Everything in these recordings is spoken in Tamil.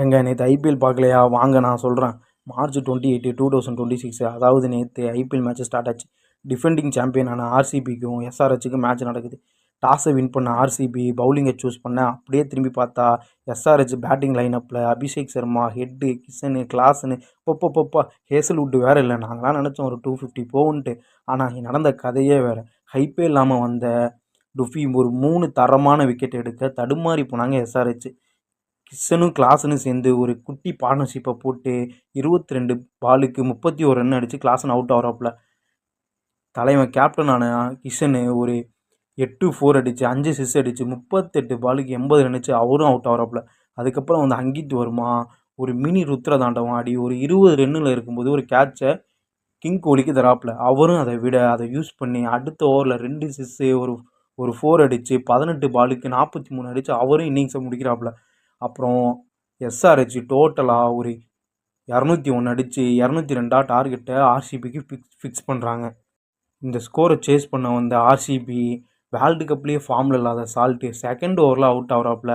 ஏங்க நேற்று ஐபிஎல் பார்க்கலையா? வாங்க நான் சொல்கிறேன். மார்ச் 28, 2026 அதாவது நேற்று ஐபிஎல் மேட்ச் ஸ்டார்ட் ஆச்சு. டிஃபெண்டிங் சாம்பியனான ஆர்சிபிக்கும் எஸ்ஆர்ஹெச்சுக்கும் மேட்ச் நடக்குது. டாஸை வின் பண்ண ஆர்சிபி பவுலிங்கை சூஸ் பண்ண, அப்படியே திரும்பி பார்த்தா எஸ்ஆர்ஹெச் பேட்டிங் லைனப்பில் அபிஷேக் சர்மா, ஹெட்டு, கிஷனு, கிளாஸ்னு பொப்பா ஹேசல்வுட் வேறு இல்லை. நாங்களாம் நினச்சோம் ஒரு 250 போகுன்ட்டு. ஆனால் இங்கே நடந்த கதையே வேறு. ஹைப்பே இல்லாமல் வந்த டுஃபி ஒரு 3 தரமான விக்கெட் எடுக்க தடுமாறி போனாங்க எஸ்ஆர்ஹெச். கிஷனும் கிளாஸனும் சேர்ந்து ஒரு குட்டி பார்ட்னர்ஷிப்பை போட்டு 22 பாலுக்கு 31 ரன் அடித்து கிளாஸன் அவுட் ஆகிறாப்புல. தலைவன் கேப்டனான கிஷனு ஒரு 8 4 அடித்து 5 6 அடித்து 38 பாலுக்கு 80 ரன் அடிச்சு அவரும் அவுட் ஆகிறாப்புல. அதுக்கப்புறம் வந்து அங்கித் வர்மா ஒரு மினி ருத்ர தாண்டவம் ஆடி ஒரு 20 ரன்னில் இருக்கும்போது ஒரு கேட்சை கிங் கோலிக்கு தராப்புல. அவரும் அதை யூஸ் பண்ணி அடுத்த ஓவரில் 2 6 ஒரு 4 அடித்து 18 பாலுக்கு 43 அடித்து அவரும் இன்னிங்ஸை முடிக்கிறாப்புல. அப்புறம் எஸ்ஆர்ஹெச் டோட்டலாக ஒரு 201 அடித்து 202 டார்கெட்டை ஆர்சிபிக்கு ஃபிக்ஸ் பண்ணுறாங்க. இந்த ஸ்கோரை சேஸ் பண்ண வந்த ஆர்சிபி வேர்ல்டு கப்லேயே ஃபார்மில் இல்லாத சால்ட்டு செகண்ட் ஓவரில் அவுட் ஆகிறாப்புல.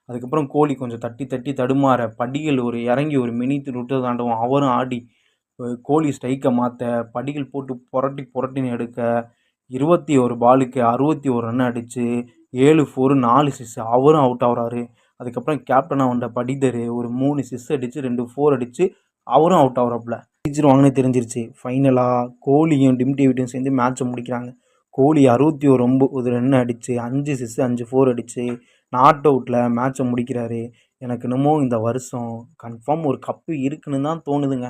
அதுக்கப்புறம் கோலி கொஞ்சம் தட்டி தடுமாற படிகள் ஒரு இறங்கி ஒரு மினி ருட்டு தாண்டவும் அவரும் ஆடி கோலி ஸ்ட்ரைக்கை மாற்ற படிகள் போட்டு புரட்டின்னு எடுக்க 21 பாலுக்கு 61 ரன் அடித்து 7 4 4 6 அவரும் அவுட் ஆகிறாரு. அதுக்கப்புறம் கேப்டனாக வந்த படிதர் ஒரு 3 6 அடித்து 2 4 அடித்து அவரும் அவுட் ஆகிறாப்புல. ஜெயிச்சிருவாங்கன்னு தெரிஞ்சிருச்சு. ஃபைனலாக கோலியும் டிம் டேவிட்டும் சேர்ந்து மேட்சை முடிக்கிறாங்க. கோலி 69 ரன் அடித்து 5 6 5 4 அடித்து நாட் அவுட்டில் மேட்சை முடிக்கிறாரு. எனக்கு என்னமோ இந்த வருஷம் கன்ஃபார்ம் ஒரு கப்பு இருக்குன்னு தான் தோணுதுங்க.